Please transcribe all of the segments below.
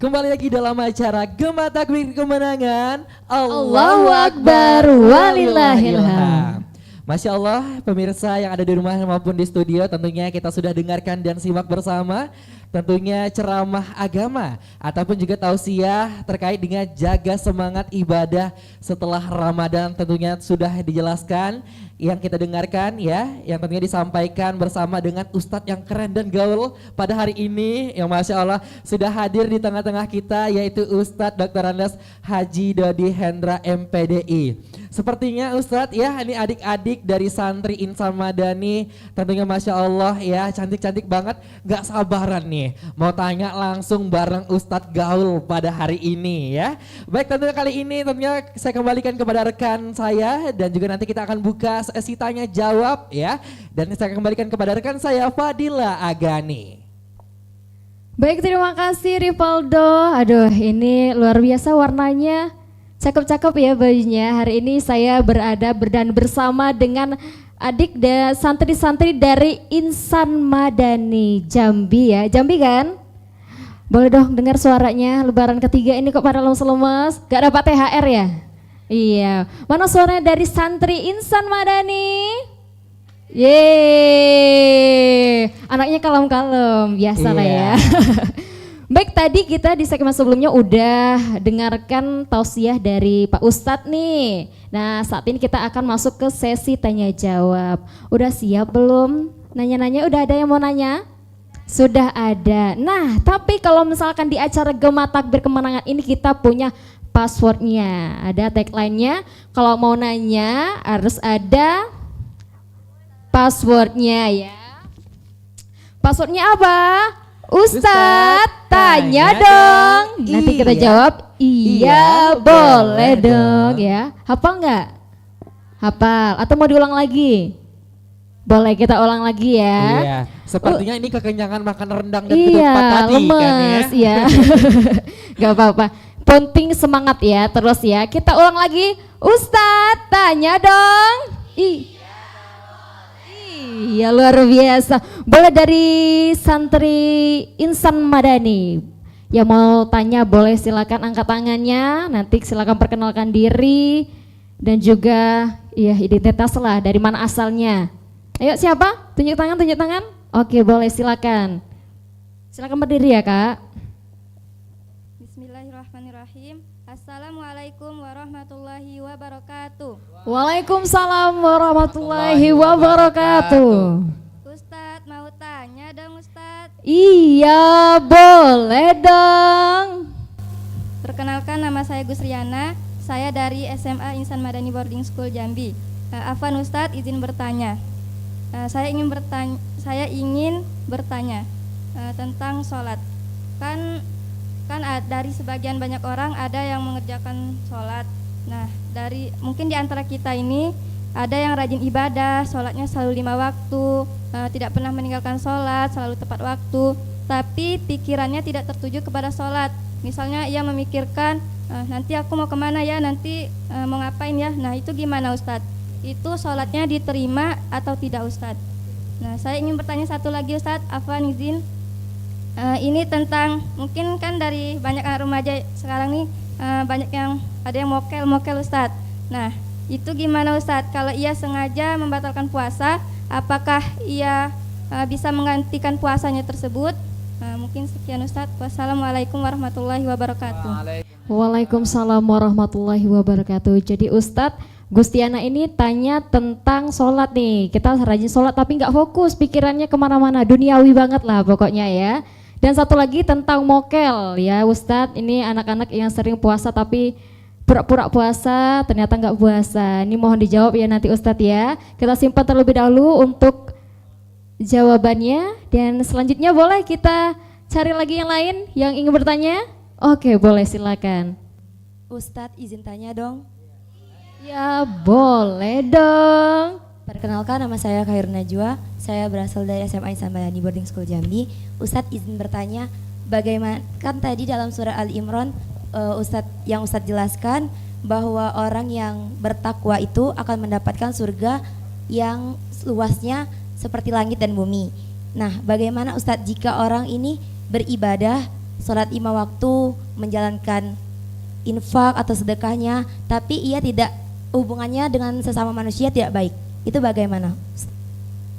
Kembali lagi dalam acara Gema Takbir Kemenangan. Allahu Akbar walillahilham. Masya Allah, pemirsa yang ada di rumah maupun di studio, tentunya kita sudah dengarkan dan simak bersama tentunya ceramah agama ataupun juga tausiah terkait dengan jaga semangat ibadah setelah Ramadan. Tentunya sudah dijelaskan yang kita dengarkan ya, yang tentunya disampaikan bersama dengan Ustadz yang keren dan gaul pada hari ini, yang Masya Allah sudah hadir di tengah-tengah kita, yaitu Ustadz Dr. Andes Haji Dodi Hendra MPDI. Sepertinya Ustadz ya, ini adik-adik dari santri Insan Madani, tentunya Masya Allah ya, cantik-cantik banget, gak sabaran nih mau tanya langsung bareng Ustadz gaul pada hari ini ya. Baik, tentunya kali ini tentunya saya kembalikan kepada rekan saya dan juga nanti kita akan buka sesi tanya jawab ya. Dan saya kembalikan kepada rekan saya Fadila Agani. Baik, terima kasih Rivaldo. Aduh, ini luar biasa warnanya. Cakep-cakep ya bajunya. Hari ini saya berada dan bersama dengan adik dan santri-santri dari Insan Madani Jambi ya. Jambi kan? Boleh dong dengar suaranya. Lebaran ketiga ini kok pada lemes-lemes. Gak dapat THR ya? Iya. Mana suaranya dari santri Insan Madani? Yeay. Anaknya kalem-kalem. Biasa lah ya. Baik, tadi kita di segmen sebelumnya udah dengarkan tausiah dari Pak Ustadz nih. Nah, saat ini kita akan masuk ke sesi tanya jawab. Udah siap belum? Nanya-nanya, udah ada yang mau nanya? Sudah ada. Nah, tapi kalau misalkan di acara Gema Takbir Kemenangan ini kita punya passwordnya, ada tagline-nya. Kalau mau nanya harus ada passwordnya ya. Passwordnya apa? Ustadz, tanya dong. Nanti kita jawab iya boleh dong ya. Hafal nggak? Hafal atau mau diulang lagi? Boleh, kita ulang lagi ya. Iya, sepertinya ini kekenyangan makan rendang dan iya, ketupat tadi lemes, kan ya. Iya. Gak apa-apa. Penting semangat ya, terus ya. Kita ulang lagi. Ustadz, tanya dong. Iya, luar biasa. Boleh dari santri Insan Madani. Yang mau tanya boleh silakan angkat tangannya. Nanti silakan perkenalkan diri dan juga ya identitas lah, dari mana asalnya. Ayo siapa? Tunjuk tangan, tunjuk tangan. Oke, boleh silakan. Silakan berdiri ya, Kak. Bismillahirrahmanirrahim. Assalamualaikum warahmatullahi wabarakatuh. Waalaikumsalam warahmatullahi wabarakatuh. Ustadz, mau tanya dong Ustadz. Iya, boleh dong. Perkenalkan, nama saya Gusriana. Saya dari SMA Insan Madani Boarding School Jambi. Afwan Ustadz, izin bertanya. Saya ingin bertanya tentang sholat. Kan dari sebagian banyak orang ada yang mengerjakan sholat. Nah, mungkin di antara kita ini ada yang rajin ibadah, sholatnya selalu 5 waktu, tidak pernah meninggalkan sholat, selalu tepat waktu, tapi pikirannya tidak tertuju kepada sholat. Misalnya ia memikirkan, nanti aku mau kemana ya, nanti mau ngapain ya. Nah, itu gimana Ustadz? Itu sholatnya diterima atau tidak Ustadz? Nah, saya ingin bertanya satu lagi Ustadz, afwan izin. Ini tentang, mungkin kan dari banyak anak remaja sekarang nih, banyak yang ada yang mokel Ustadz. Nah, itu gimana Ustadz? Kalau ia sengaja membatalkan puasa, apakah ia bisa menggantikan puasanya tersebut? Mungkin sekian Ustadz. Wassalamualaikum warahmatullahi wabarakatuh. Waalaikumsalam warahmatullahi wabarakatuh. Jadi Ustadz Gustiana ini tanya tentang sholat nih. Kita rajin sholat tapi nggak fokus, pikirannya kemana-mana, duniawi banget lah pokoknya ya. Dan satu lagi tentang mokel ya Ustadz, ini anak-anak yang sering puasa tapi pura-pura puasa ternyata nggak puasa. Ini mohon dijawab ya nanti Ustadz ya. Kita simpan terlebih dahulu untuk jawabannya dan selanjutnya boleh kita cari lagi yang lain yang ingin bertanya. Oke, boleh silakan. Ustadz, izin tanya dong. Ya boleh dong. Perkenalkan, nama saya Khair Najwa. Saya berasal dari SMA Insan Madani Boarding School Jambi. Ustadz, izin bertanya, bagaimana kan tadi dalam surah Ali Imran Ustadz jelaskan bahwa orang yang bertakwa itu akan mendapatkan surga yang luasnya seperti langit dan bumi. Nah, bagaimana Ustadz jika orang ini beribadah sholat 5 waktu, menjalankan infak atau sedekahnya, tapi ia tidak hubungannya dengan sesama manusia tidak baik. Itu bagaimana?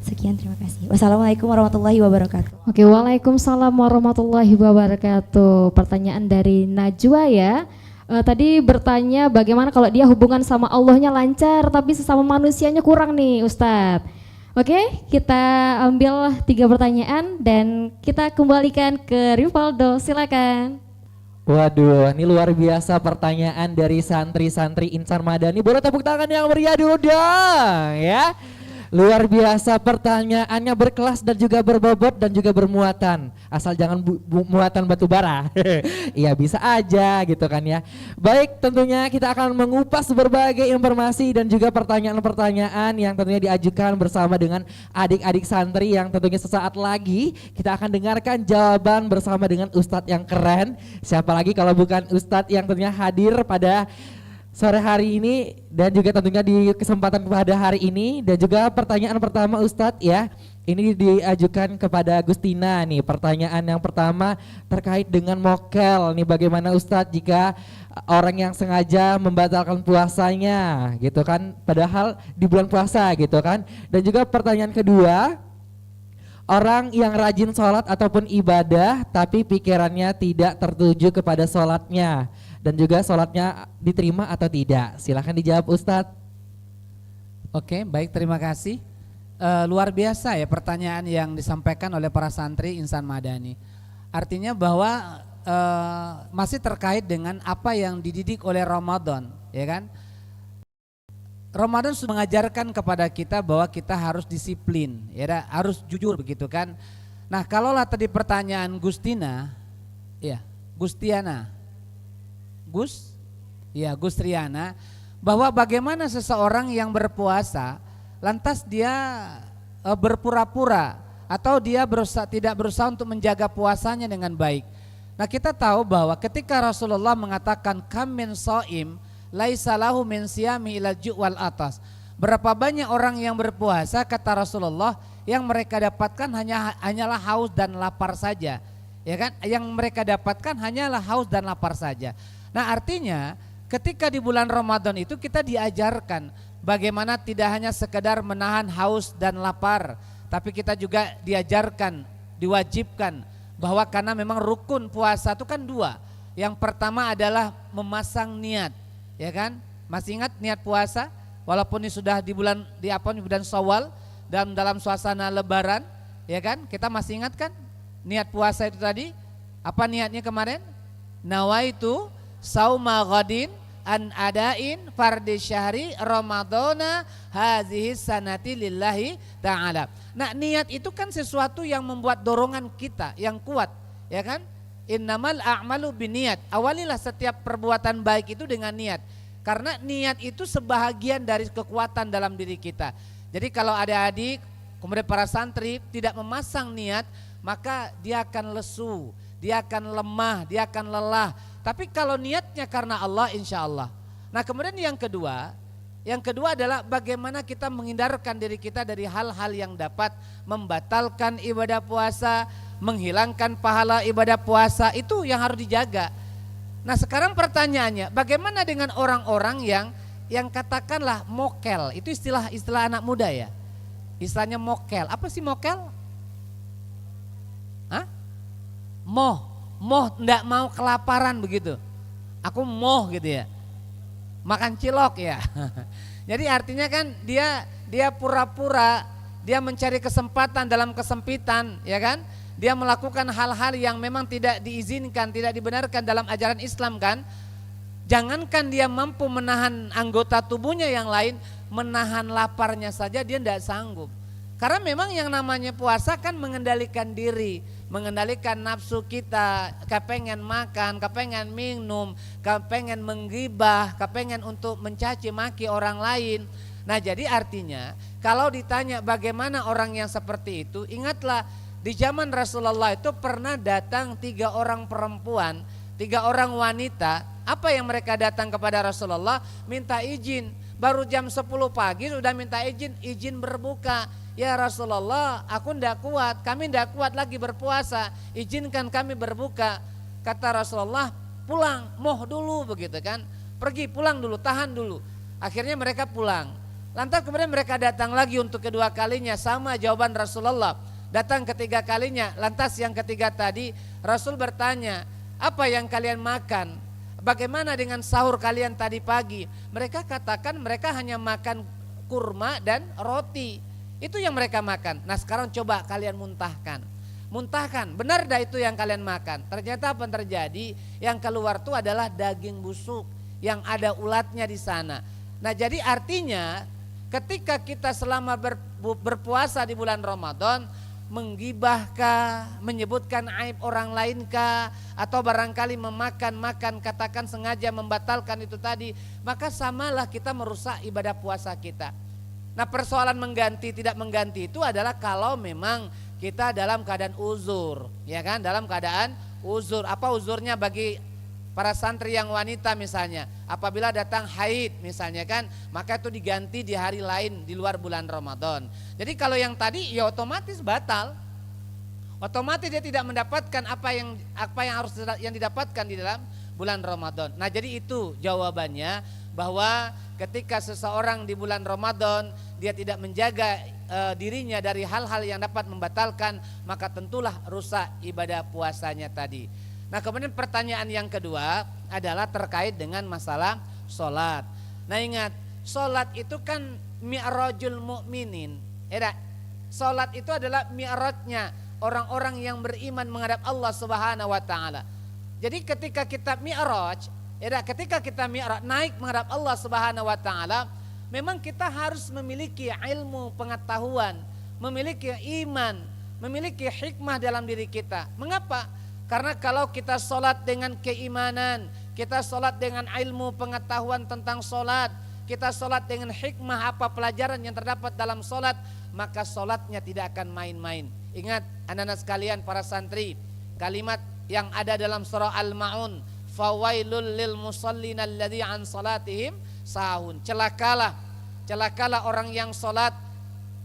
Sekian, terima kasih. Wassalamualaikum warahmatullahi wabarakatuh. Oke, waalaikumsalam warahmatullahi wabarakatuh. Pertanyaan dari Najwa ya. Tadi bertanya bagaimana kalau dia hubungan sama Allahnya lancar tapi sesama manusianya kurang nih Ustadz. Oke, kita ambil 3 pertanyaan dan kita kembalikan ke Rivaldo, silakan. Waduh, ini luar biasa pertanyaan dari santri-santri Insan Madani. Boleh tepuk tangan yang meriah dulu dong ya. Luar biasa pertanyaannya, berkelas dan juga berbobot dan juga bermuatan. Asal jangan muatan batu bara. Iya bisa aja gitu kan ya. Baik, tentunya kita akan mengupas berbagai informasi dan juga pertanyaan-pertanyaan yang tentunya diajukan bersama dengan adik-adik santri yang tentunya sesaat lagi kita akan dengarkan jawaban bersama dengan Ustadz yang keren. Siapa lagi kalau bukan Ustadz yang tentunya hadir pada sore hari ini dan juga tentunya di kesempatan pada hari ini. Dan juga pertanyaan pertama Ustadz ya, ini diajukan kepada Gustina nih. Pertanyaan yang pertama terkait dengan mokel nih, bagaimana Ustadz jika orang yang sengaja membatalkan puasanya gitu kan, padahal di bulan puasa gitu kan. Dan juga pertanyaan kedua, orang yang rajin sholat ataupun ibadah tapi pikirannya tidak tertuju kepada sholatnya, dan juga sholatnya diterima atau tidak. Silahkan dijawab Ustadz. Oke, baik, terima kasih. Luar biasa ya pertanyaan yang disampaikan oleh para santri Insan Madani. Artinya bahwa masih terkait dengan apa yang dididik oleh Ramadan, ya kan? Ramadan sudah mengajarkan kepada kita bahwa kita harus disiplin, ya, harus jujur begitu kan. Nah, kalaulah tadi pertanyaan Gustina, ya, Gustriana, bahwa bagaimana seseorang yang berpuasa lantas dia berpura-pura atau dia tidak berusaha untuk menjaga puasanya dengan baik. Nah, kita tahu bahwa ketika Rasulullah mengatakan kam min shaim laisa lahu min siyami ila ju' wal atas. Berapa banyak orang yang berpuasa, kata Rasulullah, yang mereka dapatkan hanyalah haus dan lapar saja. Ya kan? Yang mereka dapatkan hanyalah haus dan lapar saja. Nah, artinya ketika di bulan Ramadan itu kita diajarkan bagaimana tidak hanya sekedar menahan haus dan lapar, tapi kita juga diajarkan, diwajibkan bahwa karena memang rukun puasa itu kan 2. Yang pertama adalah memasang niat, ya kan? Masih ingat niat puasa? Walaupun ini sudah di bulan Syawal dan dalam suasana Lebaran, ya kan? Kita masih ingat kan niat puasa itu tadi? Apa niatnya kemarin? Nawaitu sauma ghadin an adain fardi syahri ramadana hazihi sanati lillahi ta'ala. Nah, niat itu kan sesuatu yang membuat dorongan kita yang kuat, ya kan? Innamal a'malu biniat. Awalilah setiap perbuatan baik itu dengan niat. Karena niat itu sebahagian dari kekuatan dalam diri kita. Jadi kalau ada adik, kemudian para santri tidak memasang niat, maka dia akan lesu, dia akan lemah, dia akan lelah. Tapi kalau niatnya karena Allah, insya Allah. Nah, kemudian yang kedua adalah bagaimana kita menghindarkan diri kita dari hal-hal yang dapat membatalkan ibadah puasa, menghilangkan pahala ibadah puasa, itu yang harus dijaga. Nah, sekarang pertanyaannya, bagaimana dengan orang-orang yang katakanlah mokel? Itu istilah anak muda ya. Istilahnya mokel. Apa sih mokel? Hah? Moh enggak mau kelaparan begitu. Aku moh gitu ya. Makan cilok ya. Jadi artinya kan dia pura-pura, dia mencari kesempatan dalam kesempitan, ya kan? Dia melakukan hal-hal yang memang tidak diizinkan, tidak dibenarkan dalam ajaran Islam kan? Jangankan dia mampu menahan anggota tubuhnya yang lain, menahan laparnya saja dia tidak sanggup. Karena memang yang namanya puasa kan mengendalikan diri, mengendalikan nafsu kita, kepengen makan, kepengen minum, kepengen menggibah, kepengen untuk mencaci maki orang lain. Nah, jadi artinya kalau ditanya bagaimana orang yang seperti itu, ingatlah di zaman Rasulullah itu pernah datang 3 orang perempuan, 3 orang wanita. Apa yang mereka datang kepada Rasulullah? Minta izin. Baru jam 10 pagi sudah minta izin berbuka. Ya Rasulullah, aku ndak kuat, kami ndak kuat lagi berpuasa, izinkan kami berbuka. Kata Rasulullah, pulang, moh dulu begitu kan. Pergi, pulang dulu, tahan dulu. Akhirnya mereka pulang. Lantas kemudian mereka datang lagi untuk kedua kalinya, sama jawaban Rasulullah. Datang ketiga kalinya, lantas yang ketiga tadi Rasul bertanya, apa yang kalian makan? Bagaimana dengan sahur kalian tadi pagi? Mereka katakan mereka hanya makan kurma dan roti. Itu yang mereka makan. Nah sekarang coba kalian muntahkan. Muntahkan, benar dah itu yang kalian makan. Ternyata apa yang terjadi? Yang keluar itu adalah daging busuk yang ada ulatnya di sana. Nah jadi artinya ketika kita selama berpuasa di bulan Ramadan, menggibahkah, menyebutkan aib orang lainkah, atau barangkali makan katakan sengaja membatalkan itu tadi, maka samalah kita merusak ibadah puasa kita. Nah persoalan mengganti tidak mengganti itu adalah kalau memang kita dalam keadaan uzur, ya kan, dalam keadaan uzur. Apa uzurnya bagi para santri yang wanita misalnya, apabila datang haid misalnya kan, maka itu diganti di hari lain di luar bulan Ramadan. Jadi kalau yang tadi ya otomatis batal, otomatis dia tidak mendapatkan apa yang harus yang didapatkan di dalam bulan Ramadan. Nah jadi itu jawabannya, bahwa ketika seseorang di bulan Ramadan dia tidak menjaga dirinya dari hal-hal yang dapat membatalkan, maka tentulah rusak ibadah puasanya tadi. Nah kemudian pertanyaan yang kedua adalah terkait dengan masalah sholat. Nah ingat, sholat itu kan mi'rajul mu'minin. Sholat itu adalah mi'rajnya orang-orang yang beriman menghadap Allah Subhanahu wa ta'ala. Jadi ketika kita mi'raj, ketika kita mi'raj naik menghadap Allah Subhanahu wa ta'ala, memang kita harus memiliki ilmu pengetahuan, memiliki iman, memiliki hikmah dalam diri kita. Mengapa? Karena kalau kita sholat dengan keimanan, kita sholat dengan ilmu pengetahuan tentang sholat, kita sholat dengan hikmah apa pelajaran yang terdapat dalam sholat, maka sholatnya tidak akan main-main. Ingat anak-anak sekalian para santri, kalimat yang ada dalam surah Al-Ma'un, fawailul lil musallin alladzi an salatihim sahun. Celakalah orang yang sholat,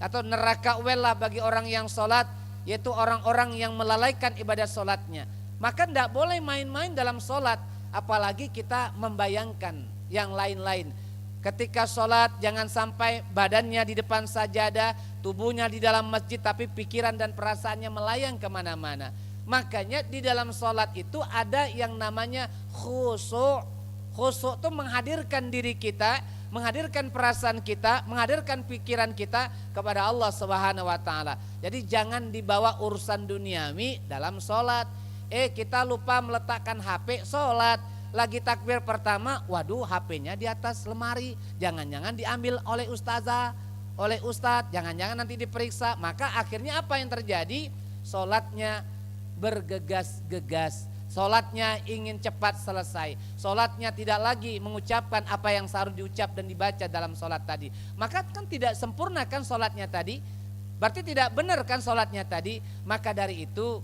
atau neraka welah bagi orang yang sholat, yaitu orang-orang yang melalaikan ibadah sholatnya. Maka tidak boleh main-main dalam sholat, apalagi kita membayangkan yang lain-lain. Ketika sholat jangan sampai badannya di depan sajadah, tubuhnya di dalam masjid, tapi pikiran dan perasaannya melayang kemana-mana. Makanya di dalam sholat itu ada yang namanya khusyuk. Khusyuk itu menghadirkan diri kita, menghadirkan perasaan kita, menghadirkan pikiran kita kepada Allah Subhanahu wa ta'ala. Jadi jangan dibawa urusan duniawi dalam sholat. Kita lupa meletakkan HP sholat, lagi takbir pertama, waduh HP-nya di atas lemari, jangan-jangan diambil oleh ustazah, oleh ustadz, jangan-jangan nanti diperiksa. Maka akhirnya apa yang terjadi? Sholatnya bergegas-gegas, sholatnya ingin cepat selesai, sholatnya tidak lagi mengucapkan apa yang seharusnya diucap dan dibaca dalam sholat tadi. Maka kan tidak sempurna kan sholatnya tadi, berarti tidak benar kan sholatnya tadi. Maka dari itu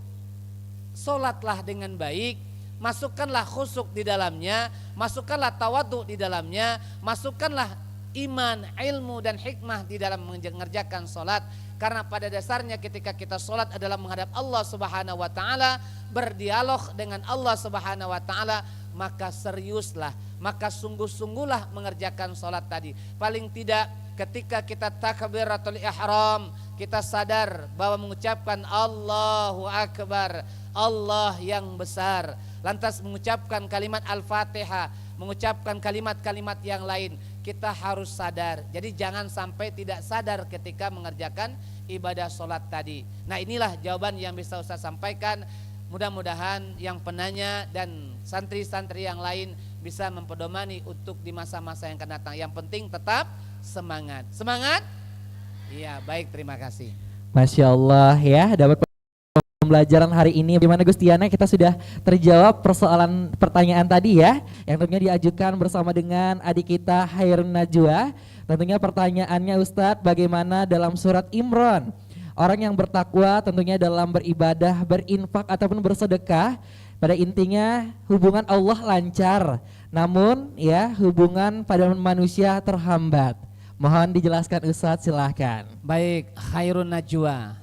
sholatlah dengan baik, masukkanlah khusyuk di dalamnya, masukkanlah tawadhu di dalamnya, masukkanlah iman, ilmu dan hikmah di dalam mengerjakan sholat. Karena pada dasarnya ketika kita sholat adalah menghadap Allah Subhanahu wa ta'ala, berdialog dengan Allah Subhanahu wa ta'ala, maka seriuslah, maka sungguh-sungguhlah mengerjakan sholat tadi. Paling tidak ketika kita takbiratul ihram, kita sadar bahwa mengucapkan Allahu Akbar, Allah yang besar, lantas mengucapkan kalimat Al-Fatihah, mengucapkan kalimat-kalimat yang lain, kita harus sadar. Jadi jangan sampai tidak sadar ketika mengerjakan ibadah sholat tadi. Nah inilah jawaban yang bisa Ustaz sampaikan. Mudah-mudahan yang penanya dan santri-santri yang lain bisa mempedomani untuk di masa-masa yang akan datang. Yang penting tetap semangat. Semangat? Iya, baik, terima kasih. Masya Allah ya, dapat pembelajaran hari ini. Bagaimana Gustiana, kita sudah terjawab persoalan pertanyaan tadi ya, yang tentunya diajukan bersama dengan adik kita Hairun Najwa. Tentunya pertanyaannya Ustadz, bagaimana dalam surat Imran, orang yang bertakwa tentunya dalam beribadah, berinfak ataupun bersedekah, pada intinya hubungan Allah lancar, namun ya hubungan pada manusia terhambat. Mohon dijelaskan Ustadz, silahkan. Baik, Hairun Najwa.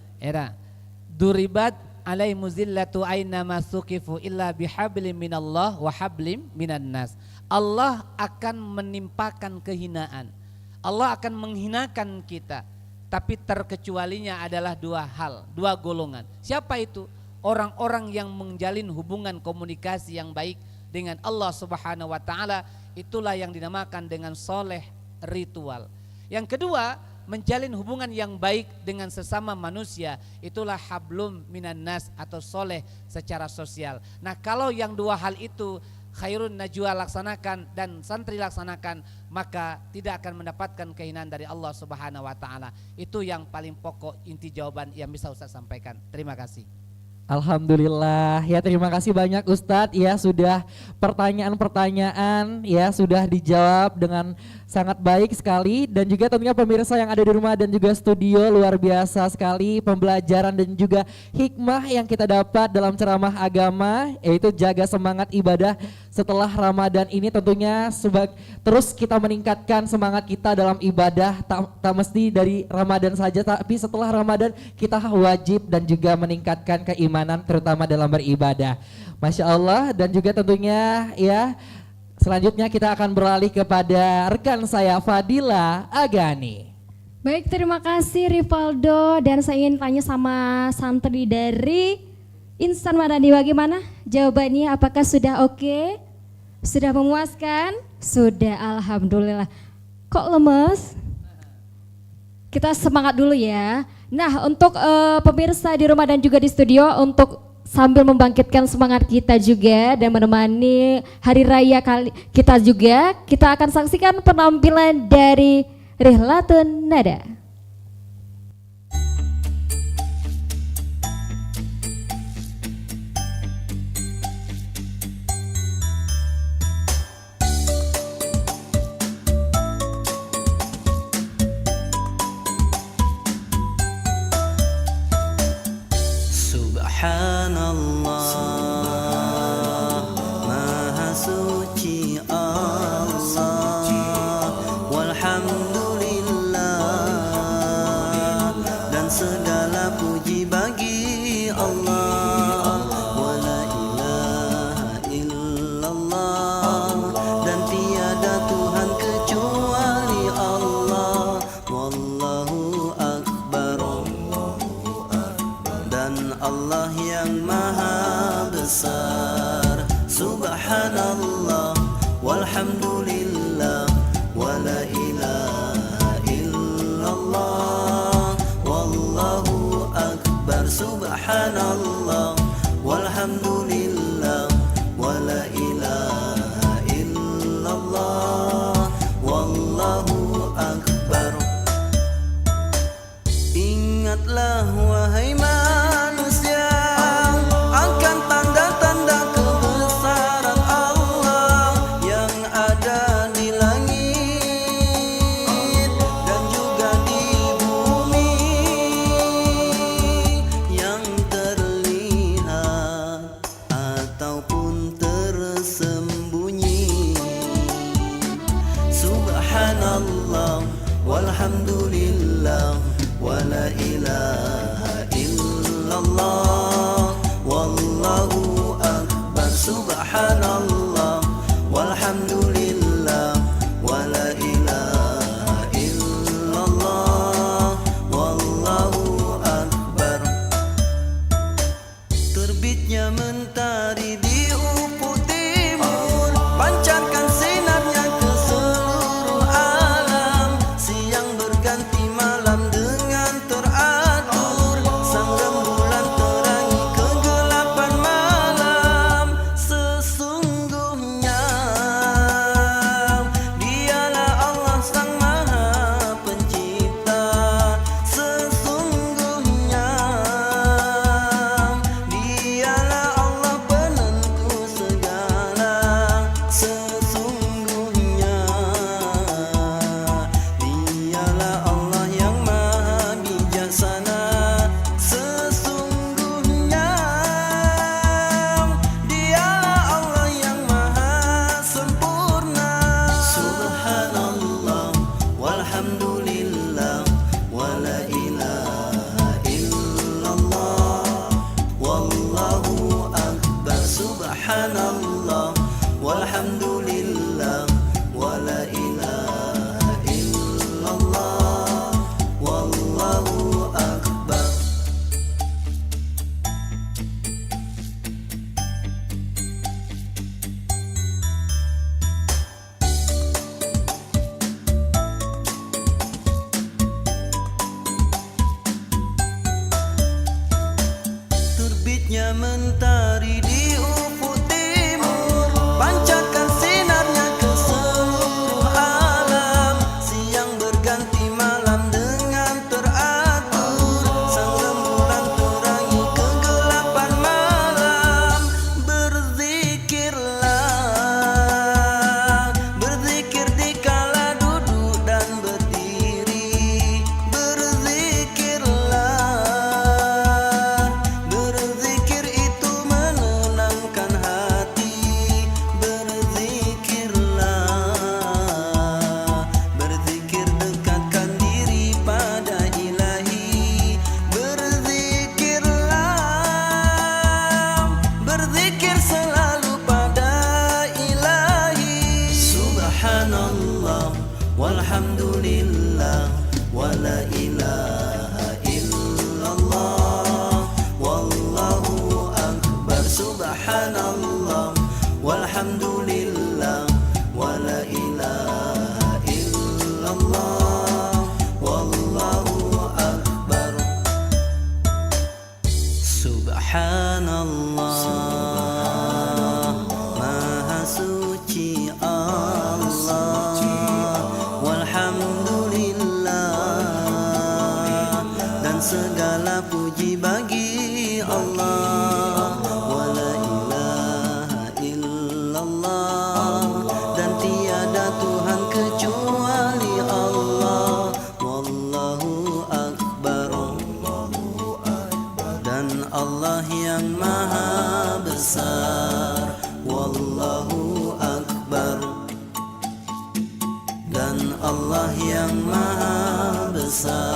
Duribat alaihimu zillatu aina masukifu illa bihablim minallah wa hablim minan nas. Allah akan menimpakan kehinaan. Allah akan menghinakan kita. Tapi terkecualinya adalah dua hal, dua golongan. Siapa itu? Orang-orang yang menjalin hubungan komunikasi yang baik dengan Allah Subhanahu wa taala, itulah yang dinamakan dengan soleh ritual. Yang kedua, menjalin hubungan yang baik dengan sesama manusia, itulah hablum minan nas atau soleh secara sosial. Nah, kalau yang dua hal itu khairun najwa laksanakan dan santri laksanakan, maka tidak akan mendapatkan kehinaan dari Allah Subhanahu wa taala. Itu yang paling pokok inti jawaban yang bisa Ustaz sampaikan. Terima kasih. Alhamdulillah ya, terima kasih banyak Ustadz ya, sudah pertanyaan-pertanyaan ya sudah dijawab dengan sangat baik sekali, dan juga tentunya pemirsa yang ada di rumah dan juga studio, luar biasa sekali pembelajaran dan juga hikmah yang kita dapat dalam ceramah agama, yaitu jaga semangat ibadah setelah Ramadan ini. Tentunya terus kita meningkatkan semangat kita dalam ibadah, tak mesti dari Ramadan saja, tapi setelah Ramadan kita wajib dan juga meningkatkan keimanan terutama dalam beribadah. Masya Allah. Dan juga tentunya ya, selanjutnya kita akan beralih kepada rekan saya Fadila Agani. Baik, terima kasih Rivaldo, dan saya ingin tanya sama santri dari Insan Madani, bagaimana jawabannya? Apakah sudah oke? Sudah memuaskan? Sudah, alhamdulillah. Kok lemes? Kita semangat dulu ya. Nah, untuk pemirsa di rumah dan juga di studio, untuk sambil membangkitkan semangat kita juga dan menemani hari raya kita juga, kita akan saksikan penampilan dari Rihlatun Nada. Subhanallah, Maha Suci Allah, walhamdulillah, dan segala puji bagi Allah. Wala ilaha illallah, dan tiada Tuhan kecuali Allah. Wallahu akbar, dan Allah yang maha besar. Subhanallah, walhamdulillah, wala ilaha illallah, wallahu akbar. Subhanallah, walhamdulillah, wala ilaha illallah, wallahu akbar. Ingatlah wahai manusia akan tanda-tanda kebesaran Allah yang ada di langit dan juga di bumi, yang terlihat ataupun tersembunyi. Subhanallah, walhamdulillah, wala ilaha illallah, wallahu akbar. Subhanallah, walhamdulillah, wala ilaha illallah, wallahu akbar. Terbitnya mentari di ufuk timur, pancarkan sinarnya ke seluruh alam. Siang berganti malam dengan teratur, sang rembulan terangi kegelapan malam. Sesungguhnya mentari di ufuk timur, pancarkan sinarnya ke seluruh alam. Siang berganti malam dengan teratur, sang rembulan terangi kegelapan malam. Berzikirlah, berzikir di kala duduk dan berdiri. Berzikirlah, berzikir itu menenangkan hati. Berzikirlah, berzikir dekatkan diri pada Ilahi. Berzikirlah, berzikir selalu pada Ilahi. Subhanallah walhamdulillah wala ilaha illallah wallahu akbar. Subhanallah walhamdulillah wala ilaha illallah wallahu akbar. Subhanallah, Maha suci Allah, walhamdulillah, dan segala puji bagi Allah. Wala ilaha illallah, dan tiada Tuhan kecuali Allah. Wallahu akbar, dan Allah yang maha besar. Wallahu akbar, dan Allah yang maha besar.